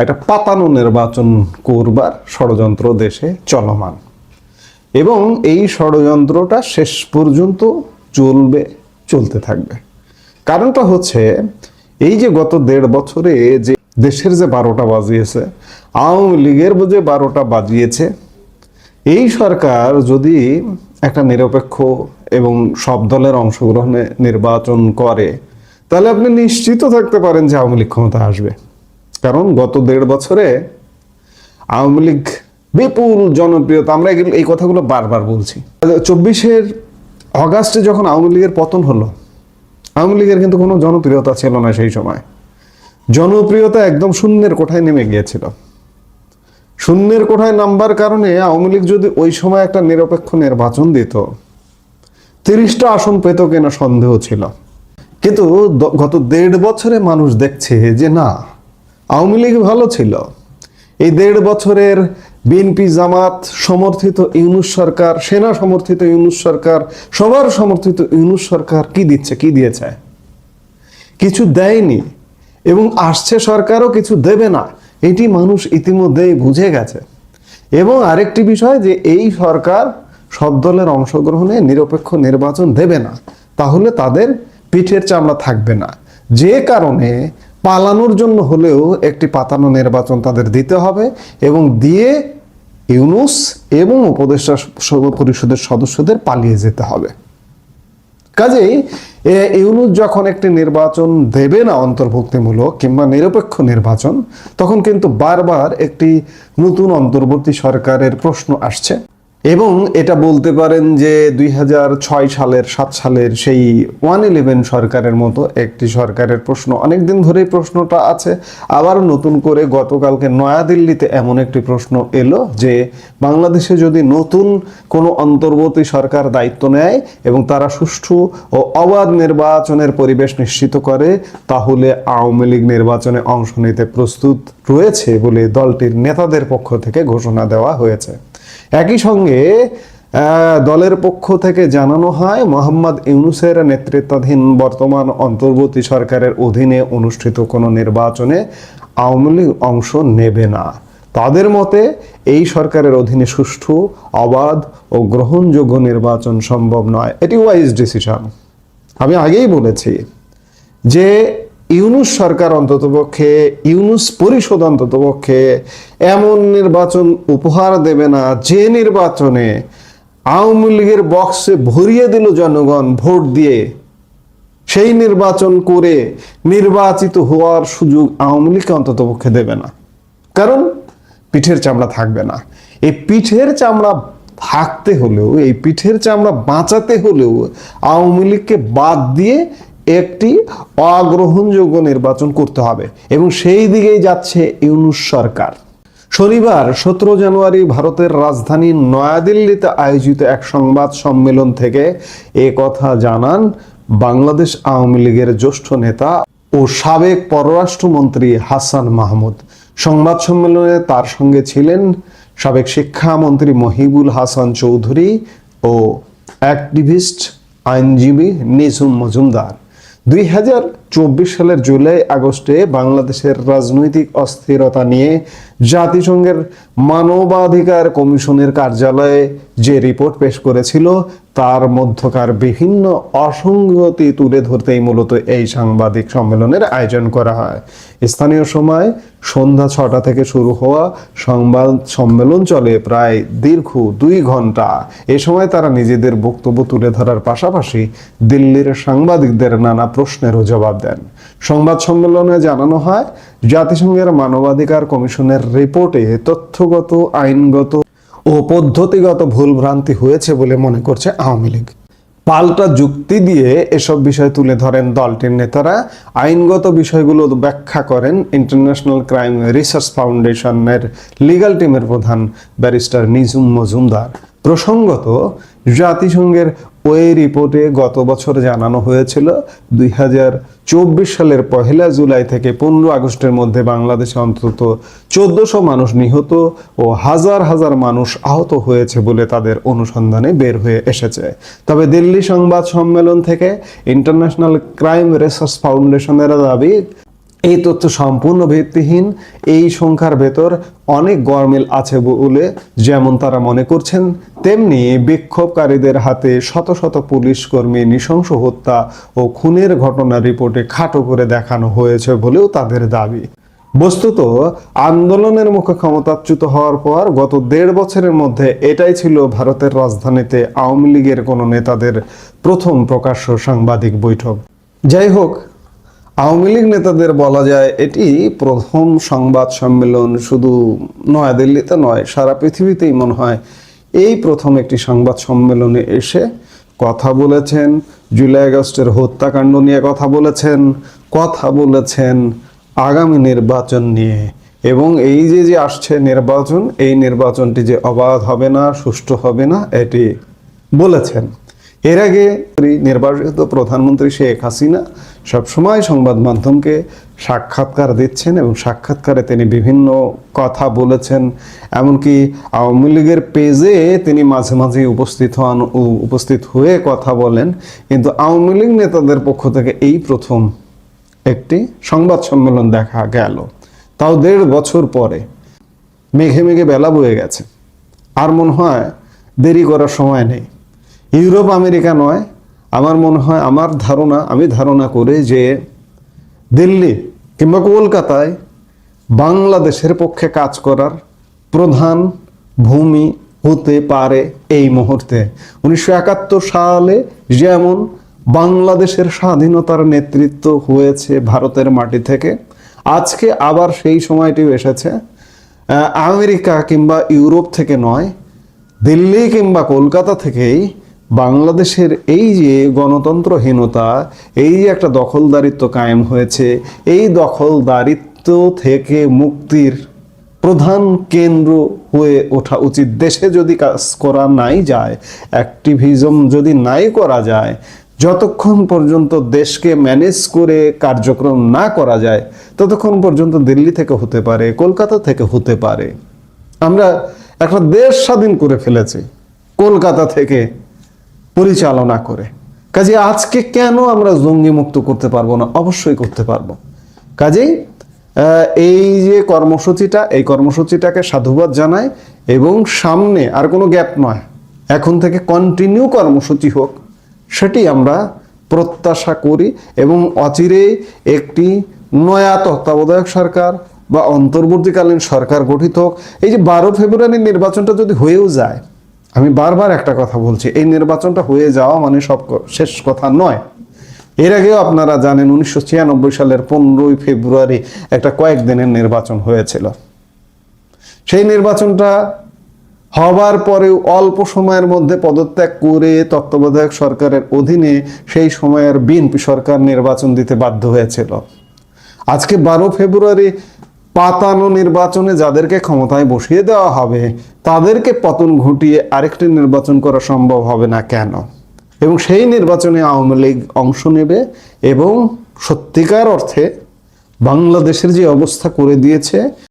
একটা পাতানো নির্বাচন করবার ষড়যন্ত্র দেশে চলমান এবং এই ষড়যন্ত্রটা শেষ পর্যন্ত চলতে থাকবে। কারণটা হচ্ছে এই যে গত 1.5 বছরে যে দেশের যে 12টা বাজিয়েছে, আওয়ামী লীগের যে 12টা বাজিয়েছে, এই সরকার যদি একটা নিরপেক্ষ এবং সব দলের অংশগ্রহণে নির্বাচন করে তাহলে আপনি নিশ্চিত থাকতে পারেন যে আওয়ামী লীগ ক্ষমতা আসবে। কারণ গত 1.5 বছরে আওয়ামী লীগ বিপুল জনপ্রিয়তা, আমরা এই কথাগুলো বারবার বলছি। 24 অগাস্টে যখন আওয়ামী লীগের পতন হলো, আওয়ামী লীগের কিন্তু কোনো জনপ্রিয়তা ছিল না। সেই সময় জনপ্রিয়তা একদম শূন্যের কোঠায় নেমে গিয়েছিল। শূন্যের কোঠায় নামবার কারণে আওয়ামী লীগ যদি ওই সময় একটা নিরপেক্ষ নির্বাচন দিত, 30টা আসন পেত কিনা সন্দেহ ছিল। কিন্তু গত 1.5 বছরে মানুষ দেখছে যে না, আওয়ামী লীগ ভালো ছিল। এই 1.5 বছরের বিএনপি জামাত সমর্থিত ইউনূস সরকার, সেনা সমর্থিত ইউনূস সরকার, সবার সমর্থিত ইউনূস সরকার কি দিয়েছে? কিছু দেয়নি, এবং আসছে সরকারও কিছু দেবে না, এটি মানুষ ইতিমধ্যেই বুঝে গেছে। এবং আরেকটি বিষয় যে এই সরকার সব দলের অংশগ্রহণে নিরপেক্ষ নির্বাচন দেবে না, তাহলে তাদের পিঠের চামড়া থাকবে না। যে কারণে পালানোর জন্য হলেও একটি পাতানো নির্বাচন তাদের দিতে হবে এবং দিয়ে ইউনূস এবং উপদেষ্টা পরিষদের সদস্যদের পালিয়ে যেতে হবে। কাজেই ইউনূস যখন একটি নির্বাচন দেবে না অন্তর্ভুক্তিমূলক কিংবা নিরপেক্ষ নির্বাচন, তখন কিন্তু বারবার একটি নতুন অন্তর্বর্তী সরকারের প্রশ্ন আসছে। এবং এটা বলতে পারেন যে 2006 সালের 7 সালের সেই 111 সরকারের মতো একটি সরকারের প্রশ্ন অনেকদিন ধরেই প্রশ্নটা আছে। আবার নতুন করে গতকালকে নয়াদিল্লিতে এমন একটি প্রশ্ন এলো যে বাংলাদেশে যদি নতুন কোনো অন্তর্বর্তী সরকার দায়িত্ব নেয় এবং তারা সুষ্ঠু ও অবাধ নির্বাচনের পরিবেশ নিশ্চিত করে, তাহলে আওয়ামী লীগ নির্বাচনে অংশ নিতে প্রস্তুত রয়েছে বলে দলটির নেতাদের পক্ষ থেকে ঘোষণা দেওয়া হয়েছে। একই সঙ্গে দলের পক্ষ থেকে জানানো হয় মোহাম্মদ ইউনূসের নেতৃত্বাধীন বর্তমান অন্তর্বর্তী সরকারের অধীনে অনুষ্ঠিত কোনো নির্বাচনে আওয়ামী লীগ অংশ নেবে না। তাদের মতে এই সরকারের অধীনে সুষ্ঠু, অবাধ ও গ্রহণযোগ্য নির্বাচন সম্ভব নয়। এটি ওয়াইজ ডিসিশন। আমি আগেই বলেছি যে ইউনূস সরকার অন্ততপক্ষে, ইউনূস পরিষদ অন্ততপক্ষে এমন নির্বাচন উপহার দেবে না যে নির্বাচনে আওয়ামী লীগের বক্সে ভরিয়ে দিল জনগণ ভোট দিয়ে, সেই নির্বাচন করে নির্বাচিত হওয়ার সুযোগ আওয়ামী লীগকে অন্ততপক্ষে দেবে না। কারণ পিঠের চামড়া থাকবে না। এই পিঠের চামড়া থাকতে হলেও, এই পিঠের চামড়া বাঁচাতে হলেও আওয়ামী লীগকে বাদ দিয়ে একটি অগ্রহণযোগ্য নির্বাচন করতে হবে এবং সেই দিকেই যাচ্ছে ইউনূস সরকার। শনিবার 17 জানুয়ারি ভারতের রাজধানী নয়াদিল্লিতে আয়োজিত এক সংবাদ সম্মেলন থেকে এ কথা জানান বাংলাদেশ আওয়ামী লীগের জ্যেষ্ঠ নেতা ও সাবেক পররাষ্ট্রমন্ত্রী হাসান মাহমুদ। সংবাদ সম্মেলনে তার সঙ্গে ছিলেন সাবেক শিক্ষামন্ত্রী মহিবুল হাসান চৌধুরী ও অ্যাক্টিভিস্ট আইনজীবী নিঝুম মজুমদার। 2024 সালের জুলাই আগস্টে বাংলাদেশের রাজনৈতিক অস্থিরতা নিয়ে জাতিসংঘের মানবাধিকার কমিশনের কার্যালয়ে যে রিপোর্ট পেশ করেছিল, তার মধ্যকার বিভিন্ন অসঙ্গতি তুলে ধরতেই মূলত এই সাংবাদিক সম্মেলনের আয়োজন করা হয়। স্থানীয় সময় সন্ধ্যা 6টা থেকে শুরু হওয়া সংবাদ সম্মেলন চলে প্রায় দীর্ঘ 2 ঘন্টা। এ সময় তারা নিজেদের বক্তব্য তুলে ধরার পাশাপাশি দিল্লির সাংবাদিকদের নানা প্রশ্নেরও জবাব দেন। সংবাদ সম্মেলনে জানানো হয়, জাতিসংঘের মানবাধিকার কমিশনের রিপোর্টে তথ্যগত, আইনগত ও পদ্ধতিগত ভুলভ্রান্তি হয়েছে বলে মনে করছে আওয়ামী লীগ। পাল্টা যুক্তি দিয়ে এসব বিষয় তুলে ধরেন দলটির নেতারা। আইনগত বিষয়গুলো ব্যাখ্যা করেন ইন্টারন্যাশনাল ক্রাইম রিসার্চ ফাউন্ডেশনের লিগ্যাল টিমের প্রধান ব্যারিস্টার নিঝুম মজুমদার। প্রসঙ্গত, জাতিসংঘের ওই রিপোর্টে গত বছর জানানো হয়েছিল 2024 সালের 1 জুলাই থেকে 15 আগস্টের মধ্যে বাংলাদেশে অন্তত 1400 মানুষ নিহত ও হাজার হাজার মানুষ আহত হয়েছে বলে তাদের অনুসন্ধানে বের হয়ে এসেছে। তবে দিল্লি সংবাদ সম্মেলন থেকে ইন্টারন্যাশনাল ক্রাইম রিসার্চ ফাউন্ডেশনের দাবি, এই তথ্য সম্পূর্ণ ভিত্তিহীন। এই সংখ্যার ভেতর অনেক গরমিল আছে বলে যেমন তারা মনে করছেন, তেমনি বিক্ষোভকারীদের হাতে শত শত পুলিশ কর্মী নৃশংস হত্যা ও খুনের ঘটনা রিপোর্টে খাটো করে দেখানো হয়েছে বলেও তাদের দাবি। বস্তুত আন্দোলনের মুখে ক্ষমতাচ্যুত হওয়ার পর গত 1.5 বছরের মধ্যে এটাই ছিল ভারতের রাজধানীতে আওয়ামী লীগের কোনো নেতাদের প্রথম প্রকাশ্য সাংবাদিক বৈঠক। যাই হোক, আওয়ামী লীগ নেতাদের বলা যায় এটি প্রথম সংবাদ সম্মেলন, শুধু নয়াদিল্লিতে নয়, সারা পৃথিবীতেই মনে হয় এই প্রথম একটি সংবাদ সম্মেলনে এসে কথা বলেছেন। জুলাই আগস্টের হত্যাকাণ্ড নিয়ে কথা বলেছেন আগামী নির্বাচন নিয়ে, এবং এই যে আসছে নির্বাচন, এই নির্বাচনটি যে অবাধ হবে না, সুষ্ঠু হবে না, এটি বলেছেন। এর আগে নির্বাচিত প্রধানমন্ত্রী শেখ হাসিনা সবসময় সংবাদ মাধ্যমকে সাক্ষাৎকার দিচ্ছেন এবং সাক্ষাৎকারে তিনি বিভিন্ন কথা বলেছেন। এমনকি আওয়ামী লীগের পেজে তিনি মাঝে মাঝে উপস্থিত হয়ে কথা বলেন। কিন্তু আওয়ামী লীগ নেতাদের পক্ষ থেকে এই প্রথম একটি সংবাদ সম্মেলন দেখা গেল, তাও 1.5 বছর পরে। মেঘে মেঘে বেলা বয়ে গেছে, আর মনে হয় দেরি করার সময় নেই। ইউরোপ আমেরিকা নয়, আমার মনে হয়, আমি ধারণা করি যে দিল্লি কিংবা কলকাতায় বাংলাদেশের পক্ষে কাজ করার প্রধান ভূমি হতে পারে এই মুহূর্তে। 1971 সালে যেমন বাংলাদেশের স্বাধীনতার নেতৃত্ব হয়েছে ভারতের মাটি থেকে, আজকে আবার সেই সময়টিও এসেছে আমেরিকা কিংবা ইউরোপ থেকে নয়, দিল্লি কিংবা কলকাতা থেকেই বাংলাদেশের এই যে গণতন্ত্রহীনতা, এই যে একটা দখলদারিত্ব কায়েম হয়েছে, এই দখলদারিত্ব থেকে মুক্তির প্রধান কেন্দ্র হয়ে ওঠা উচিত। দেশে যদি কাজ করা নাই যায়, অ্যাক্টিভিজম যদি নাই করা যায়, যতক্ষণ পর্যন্ত দেশকে ম্যানেজ করে কার্যক্রম না করা যায়, ততক্ষণ পর্যন্ত দিল্লি থেকে হতে পারে, কলকাতা থেকে হতে পারে। আমরা একটা দেশ স্বাধীন করে ফেলেছি কলকাতা থেকে পরিচালনা করে। কাজে আজকে কেন আমরা জঙ্গি মুক্ত করতে পারবো না? অবশ্যই করতে পারবো। কাজেই এই যে এই কর্মসূচিটাকে সাধুবাদ জানাই, এবং সামনে আর কোনো গ্যাপ নয়, এখন থেকে কন্টিনিউ কর্মসূচি হোক, সেটি আমরা প্রত্যাশা করি। এবং অচিরেই একটি নয়া তত্ত্বাবধায়ক সরকার বা অন্তর্বর্তীকালীন সরকার গঠিত হোক। এই যে 12 ফেব্রুয়ারির নির্বাচনটা যদি হয়েও যায়, আমি বারবার একটা কথা বলছি, এই নির্বাচনটা হয়ে যাওয়া মানে সব শেষ কথা নয়। এর আগেও আপনারা জানেন 1996 সালের 15 ফেব্রুয়ারি একটা কয়েকদিনের নির্বাচন হয়েছিল। সেই নির্বাচনটা হবার পরেও অল্প সময়ের মধ্যে পদত্যাগ করে তত্ত্বাবধায়ক সরকারের অধীনে সেই সময়ের বিএনপি সরকার নির্বাচন দিতে বাধ্য হয়েছিল। আজকে 12 ফেব্রুয়ারি পাতানো নির্বাচনে যাদেরকে ক্ষমতায় বসিয়ে দেওয়া হবে, তাদেরকে পতন ঘটিয়ে আরেকটি নির্বাচন করা সম্ভব হবে না কেন? এবং সেই নির্বাচনে আওয়ামী লীগ অংশ নেবে এবং সত্যিকার অর্থে বাংলাদেশের যে অবস্থা করে দিয়েছে